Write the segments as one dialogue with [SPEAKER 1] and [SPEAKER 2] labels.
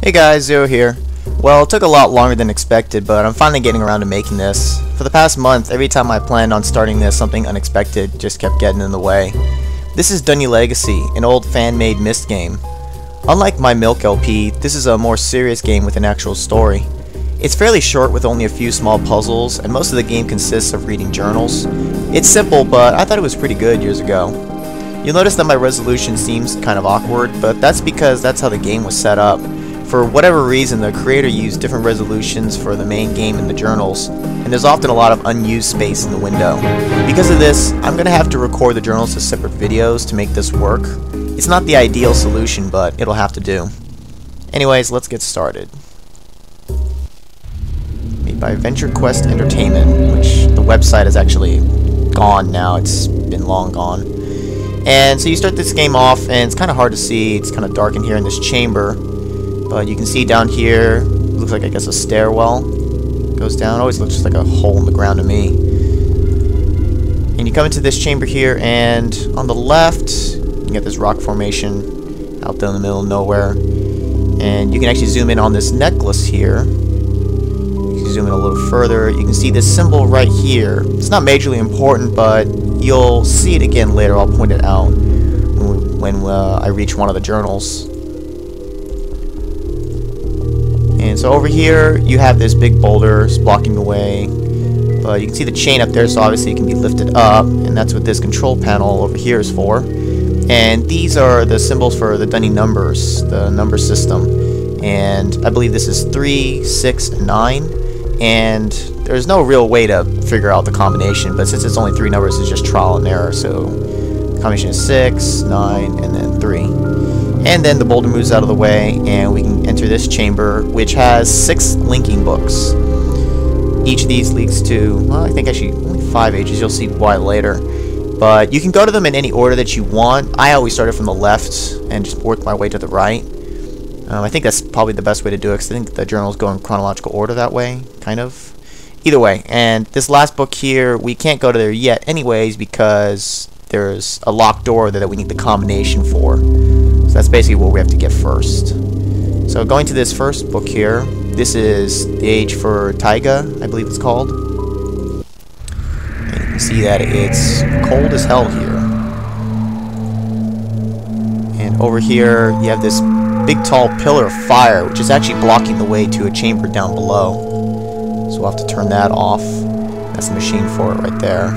[SPEAKER 1] Hey guys, Zero here. Well, it took a lot longer than expected, but I'm finally getting around to making this. For the past month, every time I planned on starting this, something unexpected just kept getting in the way. This is Dunny Legacy, an old fan-made Myst game. Unlike my Myst LP, this is a more serious game with an actual story. It's fairly short with only a few small puzzles, and most of the game consists of reading journals. It's simple, but I thought it was pretty good years ago. You'll notice that my resolution seems kind of awkward, but that's because that's how the game was set up. For whatever reason, the creator used different resolutions for the main game and the journals, and there's often a lot of unused space in the window. Because of this, I'm going to have to record the journals as separate videos to make this work. It's not the ideal solution, but it'll have to do. Anyways, let's get started. Made by Venture Quest Entertainment, which the website is actually gone now. It's been long gone. And so you start this game off, and it's kind of hard to see. It's kind of dark in here in this chamber. But you can see down here, it looks like, I guess, a stairwell goes down. It always looks just like a hole in the ground to me. And you come into this chamber here, and on the left, you get this rock formation out there in the middle of nowhere. And you can actually zoom in on this necklace here. You can zoom in a little further. You can see this symbol right here. It's not majorly important, but you'll see it again later. I'll point it out when I reach one of the journals. And so over here, you have this big boulder blocking the way, but you can see the chain up there, so obviously it can be lifted up, and that's what this control panel over here is for. And these are the symbols for the Dunny numbers, the number system. And I believe this is 3, 6, and 9, and there's no real way to figure out the combination, but since it's only 3 numbers, it's just trial and error, so the combination is 6, 9, and then 3. And then the boulder moves out of the way, and we can enter this chamber, which has 6 linking books. Each of these leads to, well, I think actually only 5 ages. You'll see why later. But you can go to them in any order that you want. I always started from the left and just worked my way to the right. I think that's probably the best way to do it, because I think the journals go in chronological order that way, kind of. Either way, and this last book here, we can't go to there yet anyways, because there's a locked door there that we need the combination for. So that's basically what we have to get first. So going to this first book here, this is The Age for Taiga, I believe it's called. And you can see that it's cold as hell here. And over here, you have this big tall pillar of fire, which is actually blocking the way to a chamber down below. So we'll have to turn that off. That's the machine for it right there.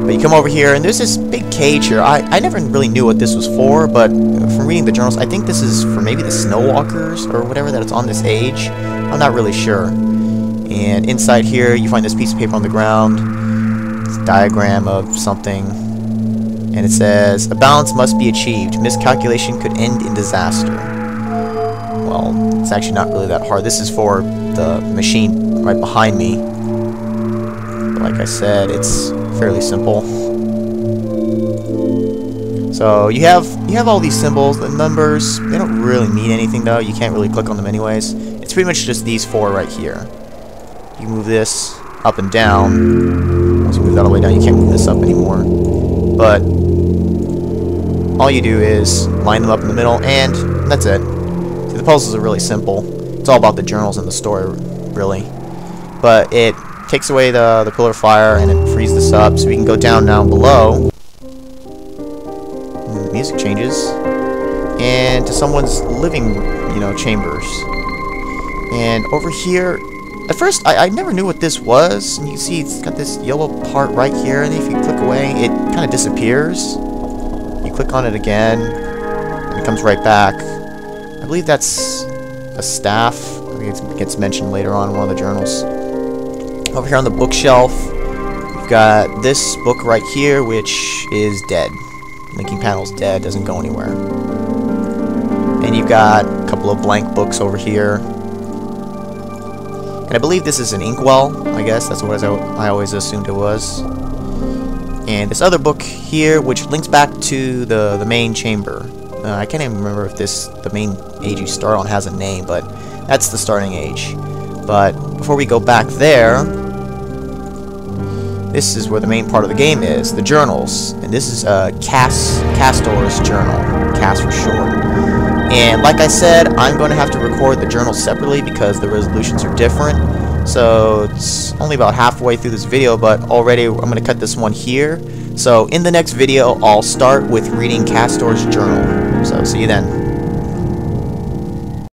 [SPEAKER 1] But you come over here, and there's this big cage here. I never really knew what this was for, but from reading the journals, I think this is for maybe the snowwalkers or whatever that it's on this age. I'm not really sure. And inside here, you find this piece of paper on the ground. It's a diagram of something. And it says, "A balance must be achieved. Miscalculation could end in disaster." Well, it's actually not really that hard. This is for the machine right behind me. Like I said, it's fairly simple. So you have all these symbols. The numbers, they don't really mean anything though. You can't really click on them anyways. It's pretty much just these 4 right here. You move this up and down. Once you move that all the way down, you can't move this up anymore. But all you do is line them up in the middle, and that's it. See, the puzzles are really simple. It's all about the journals and the story, really. But it takes away the pillar of fire, and it frees this up, so we can go down below. And the music changes, and to someone's living, chambers. And over here, at first I never knew what this was, and you can see it's got this yellow part right here, and if you click away, it kind of disappears. You click on it again, and it comes right back. I believe that's a staff. I think it gets mentioned later on in one of the journals. Over here on the bookshelf, we've got this book right here, which is dead. Linking panel's dead, doesn't go anywhere. And you've got a couple of blank books over here. And I believe this is an inkwell, I guess. That's what I always assumed it was. And this other book here, which links back to the main chamber. I can't even remember if the main age you start on has a name, but that's the starting age. But before we go back there, this is where the main part of the game is, the journals. And this is Castor's journal, Cass for short. And like I said, I'm going to have to record the journal separately because the resolutions are different. So it's only about halfway through this video, but already I'm going to cut this one here. So in the next video, I'll start with reading Castor's journal. So see you then.